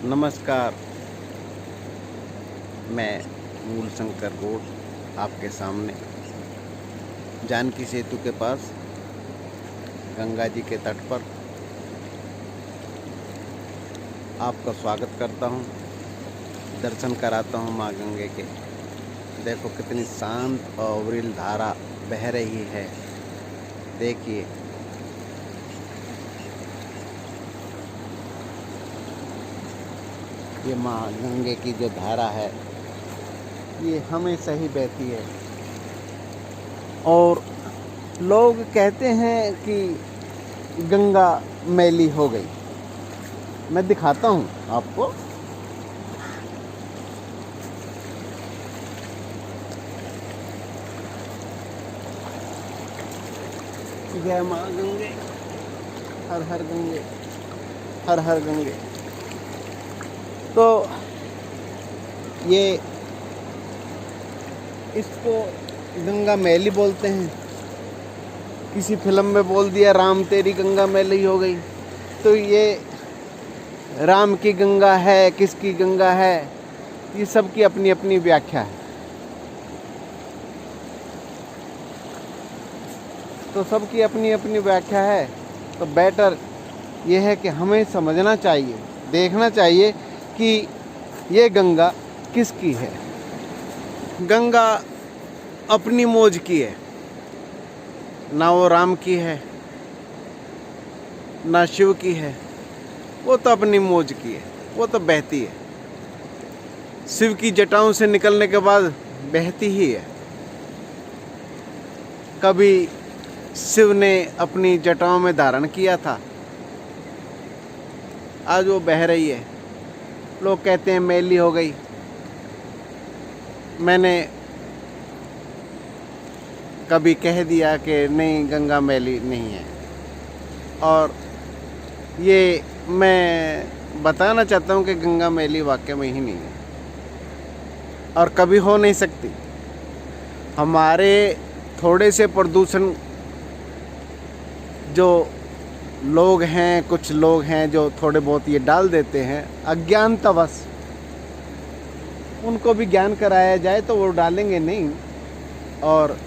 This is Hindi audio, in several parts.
नमस्कार। मैं मूलशंकर गौड़ आपके सामने जानकी सेतु के पास गंगा जी के तट पर आपका स्वागत करता हूं, दर्शन कराता हूं माँ गंगे के। देखो कितनी शांत और अविरल धारा बह रही है। देखिए ये माँ गंगे की जो धारा है ये हमेशा ही बहती है। और लोग कहते हैं कि गंगा मैली हो गई। मैं दिखाता हूँ आपको। जय माँ गंगे, हर हर गंगे, हर हर गंगे। तो ये इसको गंगा मैली बोलते हैं। किसी फिल्म में बोल दिया राम तेरी गंगा मैली हो गई। तो ये राम की गंगा है, किसकी गंगा है, ये सबकी अपनी अपनी व्याख्या है। तो सबकी अपनी अपनी व्याख्या है। तो बेटर ये है कि हमें समझना चाहिए, देखना चाहिए कि ये गंगा किसकी है। गंगा अपनी मौज की है, ना वो राम की है ना शिव की है। वो तो अपनी मौज की है, वो तो बहती है। शिव की जटाओं से निकलने के बाद बहती ही है। कभी शिव ने अपनी जटाओं में धारण किया था, आज वो बह रही है। लोग कहते हैं मैली हो गई। मैंने कभी कह दिया कि नहीं, गंगा मैली नहीं है। और ये मैं बताना चाहता हूँ कि गंगा मैली वाकई में ही नहीं है और कभी हो नहीं सकती। हमारे थोड़े से प्रदूषण जो लोग हैं, कुछ लोग हैं जो थोड़े बहुत ये डाल देते हैं अज्ञानतावश। उनको भी ज्ञान कराया जाए तो वो डालेंगे नहीं। और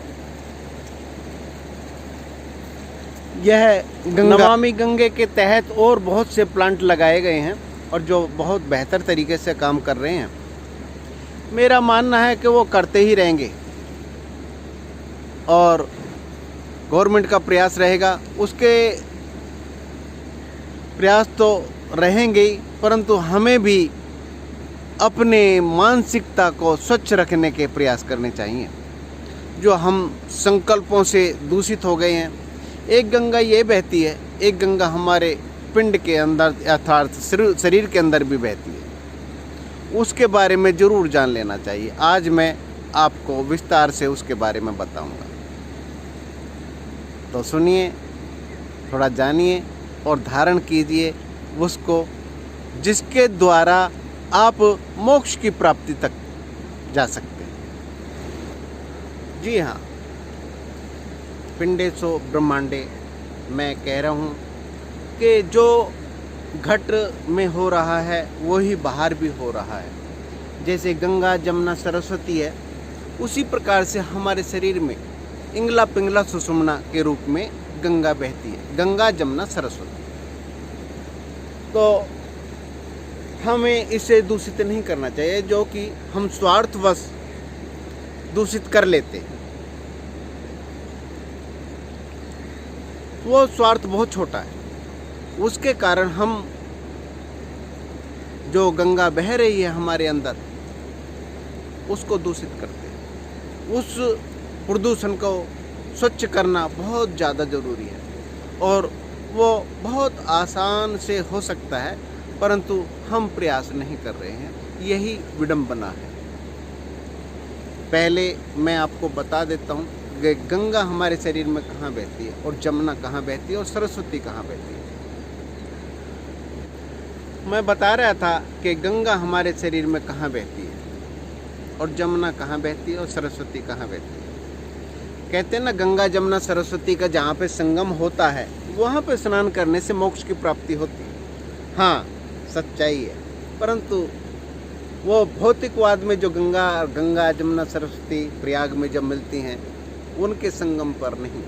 यह नमामि गंगे के तहत और बहुत से प्लांट लगाए गए हैं और जो बहुत बेहतर तरीके से काम कर रहे हैं। मेरा मानना है कि वो करते ही रहेंगे और गवर्नमेंट का प्रयास रहेगा। उसके प्रयास तो रहेंगे ही, परंतु हमें भी अपने मानसिकता को स्वच्छ रखने के प्रयास करने चाहिए। जो हम संकल्पों से दूषित हो गए हैं। एक गंगा ये बहती है, एक गंगा हमारे पिंड के अंदर अर्थात शरीर के अंदर भी बहती है। उसके बारे में ज़रूर जान लेना चाहिए। आज मैं आपको विस्तार से उसके बारे में बताऊंगा। तो सुनिए, थोड़ा जानिए और धारण कीजिए उसको, जिसके द्वारा आप मोक्ष की प्राप्ति तक जा सकते हैं। जी हाँ, पिंडेसो ब्रह्मांडे। मैं कह रहा हूँ कि जो घट में हो रहा है वही बाहर भी हो रहा है। जैसे गंगा जमुना सरस्वती है, उसी प्रकार से हमारे शरीर में इंगला पिंगला सुषुम्ना के रूप में गंगा बहती है। गंगा जमुना सरस्वती। तो हमें इसे दूषित नहीं करना चाहिए, जो कि हम स्वार्थवश दूषित कर लेते हैं। वो स्वार्थ बहुत छोटा है, उसके कारण हम जो गंगा बह रही है हमारे अंदर उसको दूषित करते हैं। उस प्रदूषण को स्वच्छ करना बहुत ज़्यादा ज़रूरी है और वो बहुत आसान से हो सकता है, परंतु हम प्रयास नहीं कर रहे हैं। यही विडंबना है। पहले मैं आपको बता देता हूँ कि गंगा हमारे शरीर में कहाँ बहती है और जमुना कहाँ बहती है और सरस्वती कहाँ बहती है। मैं बता रहा था कि गंगा हमारे शरीर में कहाँ बहती है और जमुना कहाँ बहती है और सरस्वती कहाँ बहती है। कहते हैं ना, गंगा जमुना सरस्वती का जहाँ पे संगम होता है वहाँ पे स्नान करने से मोक्ष की प्राप्ति होती है। हाँ, सच्चाई है। परंतु वो भौतिकवाद में जो गंगा जमुना सरस्वती प्रयाग में जब मिलती हैं, उनके संगम पर नहीं।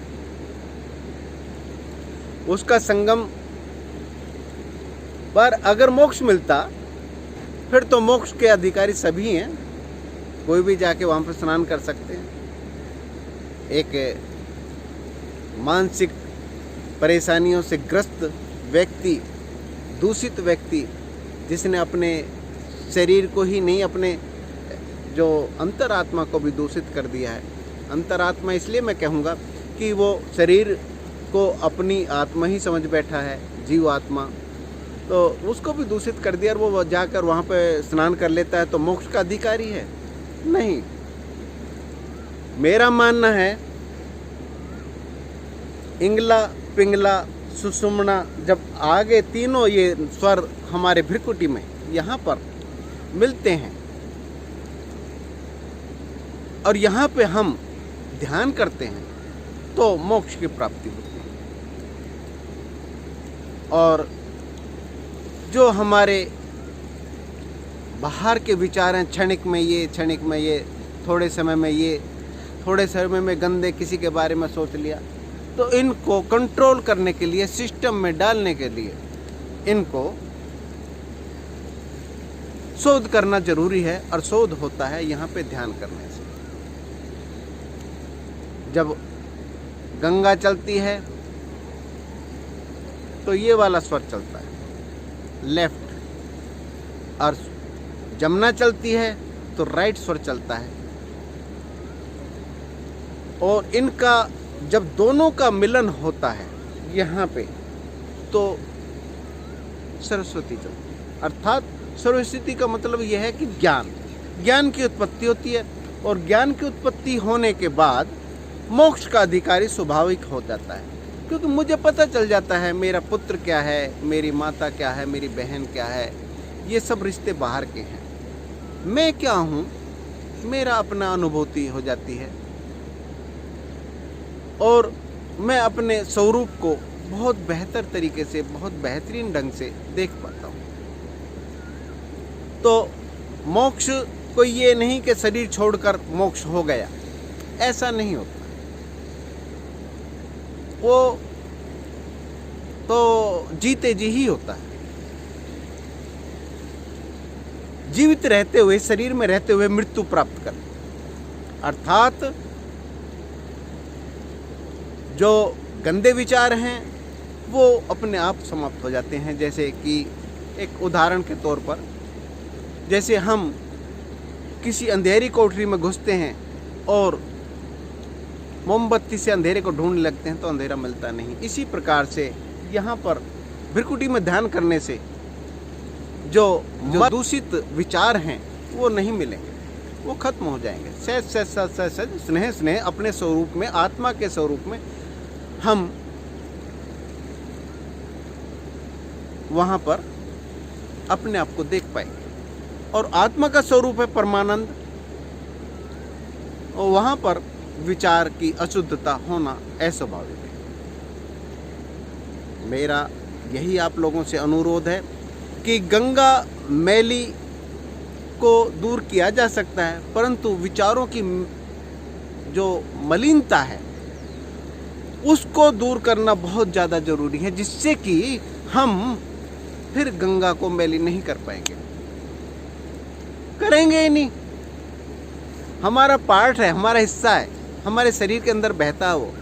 उसका संगम पर अगर मोक्ष मिलता, फिर तो मोक्ष के अधिकारी सभी हैं, कोई भी जाके वहां पर स्नान कर सकते हैं। एक मानसिक परेशानियों से ग्रस्त व्यक्ति, दूषित व्यक्ति, जिसने अपने शरीर को ही नहीं, अपने जो अंतरात्मा को भी दूषित कर दिया है। अंतरात्मा इसलिए मैं कहूँगा कि वो शरीर को अपनी आत्मा ही समझ बैठा है, जीव आत्मा, तो उसको भी दूषित कर दिया और वो जाकर वहाँ पे स्नान कर लेता है, तो मोक्ष का अधिकारी है? नहीं। मेरा मानना है इंगला, पिंगला, सुषुम्ना, जब आगे तीनों ये स्वर हमारे भ्रिकुटी में यहाँ पर मिलते हैं और यहाँ पे हम ध्यान करते हैं, तो मोक्ष की प्राप्ति होती है। और जो हमारे बाहर के विचार हैं, क्षणिक में ये, थोड़े समय में ये, थोड़े समय में गंदे किसी के बारे में सोच लिया, तो इनको कंट्रोल करने के लिए, सिस्टम में डालने के लिए इनको शोध करना जरूरी है। और शोध होता है यहाँ पे ध्यान करने से। जब गंगा चलती है तो ये वाला स्वर चलता है, लेफ्ट, और जमुना चलती है तो राइट स्वर चलता है। और इनका जब दोनों का मिलन होता है यहाँ पे, तो सरस्वती चलती है। अर्थात सरस्वती का मतलब यह है कि ज्ञान की उत्पत्ति होती है, और ज्ञान की उत्पत्ति होने के बाद मोक्ष का अधिकारी स्वाभाविक हो जाता है। क्योंकि मुझे पता चल जाता है मेरा पुत्र क्या है, मेरी माता क्या है, मेरी बहन क्या है, ये सब रिश्ते बाहर के हैं। मैं क्या हूँ, मेरा अपना अनुभूति हो जाती है, और मैं अपने स्वरूप को बहुत बेहतर तरीके से, बहुत बेहतरीन ढंग से देख पाता हूँ। तो मोक्ष कोई ये नहीं कि शरीर छोड़कर मोक्ष हो गया, ऐसा नहीं होता। वो तो जीते जी ही होता है। जीवित रहते हुए, शरीर में रहते हुए मृत्यु प्राप्त कर, अर्थात जो गंदे विचार हैं वो अपने आप समाप्त हो जाते हैं। जैसे कि एक उदाहरण के तौर पर, जैसे हम किसी अंधेरी कोठरी में घुसते हैं और मोमबत्ती से अंधेरे को ढूंढने लगते हैं, तो अंधेरा मिलता नहीं। इसी प्रकार से यहाँ पर भ्रिकुटी में ध्यान करने से जो दूषित विचार हैं वो नहीं मिलेंगे, वो खत्म हो जाएंगे। सहज स्नेह अपने स्वरूप में, आत्मा के स्वरूप में हम वहाँ पर अपने आप को देख पाएंगे। और आत्मा का स्वरूप है परमानंद, और वहाँ पर विचार की अशुद्धता होना अस्वाभाविक है। मेरा यही आप लोगों से अनुरोध है कि गंगा मैली को दूर किया जा सकता है, परंतु विचारों की जो मलिनता है उसको दूर करना बहुत ज़्यादा जरूरी है, जिससे कि हम फिर गंगा को मैली नहीं कर पाएंगे, करेंगे ही नहीं। हमारा पार्ट है, हमारा हिस्सा है, हमारे शरीर के अंदर बहता है वो,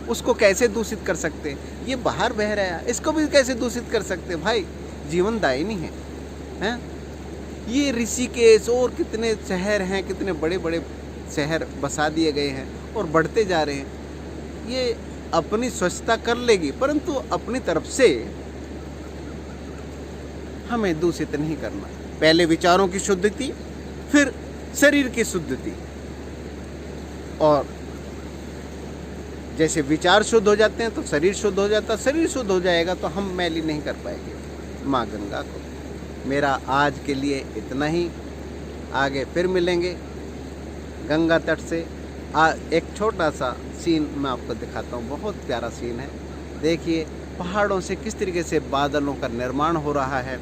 उसको कैसे दूषित कर सकते हैं? ये बाहर बह रहा है, इसको भी कैसे दूषित कर सकते हैं? भाई जीवनदायिनी है, हैं? ये ऋषिकेश और कितने शहर हैं, कितने बड़े बड़े शहर बसा दिए गए हैं और बढ़ते जा रहे हैं। ये अपनी स्वच्छता कर लेगी, परंतु अपनी तरफ से हमें दूषित नहीं करना। पहले विचारों की शुद्धि, फिर शरीर की शुद्धि। और जैसे विचार शुद्ध हो जाते हैं तो शरीर शुद्ध हो जाता है, शरीर शुद्ध हो जाएगा तो हम मैली नहीं कर पाएंगे माँ गंगा को। मेरा आज के लिए इतना ही, आगे फिर मिलेंगे गंगा तट से। एक छोटा सा सीन मैं आपको दिखाता हूँ, बहुत प्यारा सीन है। देखिए पहाड़ों से किस तरीके से बादलों का निर्माण हो रहा है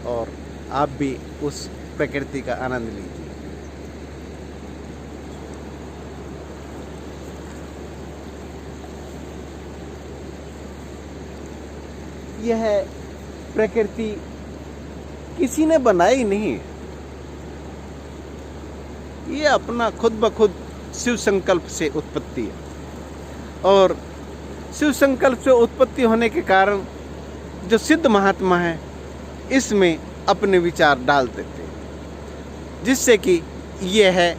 और आप भी उस प्रकृति का आनंद लीजिए। यह प्रकृति किसी ने बनाई नहीं है, ये अपना खुद ब खुद शिव संकल्प से उत्पत्ति है। और शिव संकल्प से उत्पत्ति होने के कारण जो सिद्ध महात्मा है इसमें अपने विचार डालते थे, जिससे कि यह है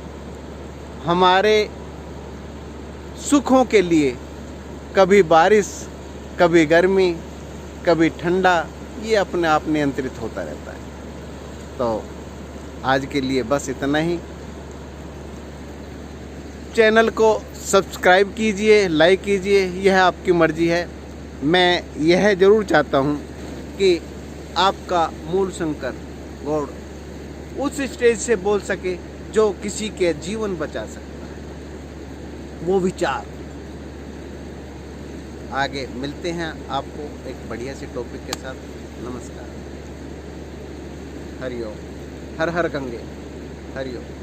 हमारे सुखों के लिए कभी बारिश, कभी गर्मी, कभी ठंडा, ये अपने आप नियंत्रित होता रहता है। तो आज के लिए बस इतना ही। चैनल को सब्सक्राइब कीजिए, लाइक कीजिए, यह आपकी मर्जी है। मैं यह ज़रूर चाहता हूँ कि आपका मूल शंकर गॉड उस स्टेज से बोल सके जो किसी के जीवन बचा सकता है, वो विचार। आगे मिलते हैं आपको एक बढ़िया से टॉपिक के साथ। नमस्कार। हरि ओम। हर हर गंगे। हरि ओम।